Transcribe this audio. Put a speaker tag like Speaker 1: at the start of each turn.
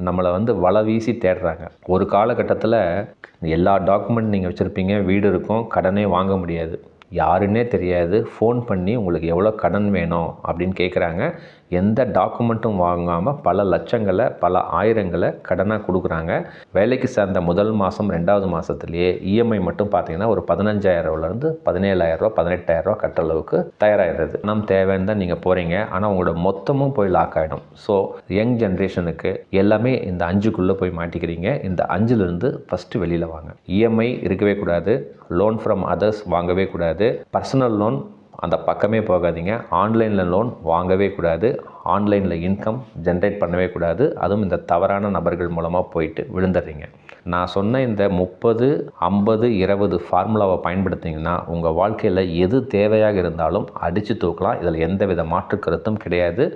Speaker 1: நம்மளை வலை வீசி தேடுறாங்க. ஒரு காலகட்டத்தில் எல்லா டாக்குமெண்ட் நீங்கள் வச்சுருப்பீங்க, வீடு இருக்கும், கடனே வாங்க முடியாது, யாருன்னே தெரியாது, ஃபோன் பண்ணி உங்களுக்கு எவ்வளோ கடன் வேணும் அப்படின்னு கேட்குறாங்க. எந்த டாக்குமெண்ட்டும் வாங்காமல் பல லட்சங்களை பல ஆயிரங்களை கடனாக கொடுக்குறாங்க. வேலைக்கு சேர்ந்த முதல் மாதம் 2வது மாதத்துலேயே இஎம்ஐ மட்டும் பார்த்தீங்கன்னா ஒரு 15,000 17,000 18,000 கட்டுற அளவுக்கு தயாராகிடுறது. பணம் தேவைன்னு தான் நீங்கள் போகிறீங்க, ஆனால் உங்களோட மொத்தமும் போய் லாக் ஆகிடும். ஸோ யங் ஜென்ரேஷனுக்கு எல்லாமே இந்த 5க்குள்ளே போய் மாட்டிக்கிறீங்க. இந்த 5லேருந்து ஃபஸ்ட்டு வெளியில் வாங்க. இஎம்ஐ இருக்கவே கூடாது, லோன் ஃப்ரம் அதர்ஸ் வாங்கவே கூடாது, பர்சனல் லோன் அந்த பக்கமே போகாதீங்க, ஆன்லைனில் லோன் வாங்கவே கூடாது, ஆன்லைனில் இன்கம் ஜென்ரேட் பண்ணவே கூடாது. அதுவும் இந்த தவறான நபர்கள் மூலமாக போயிட்டு விழுந்துடுறீங்க. நான் சொன்ன இந்த 30 50 20 ஃபார்முலாவை பயன்படுத்திங்கன்னா உங்கள் வாழ்க்கையில் எது தேவையாக இருந்தாலும் அடித்து தூக்கலாம். இதில் எந்தவித மாற்று கருத்தும் கிடையாது.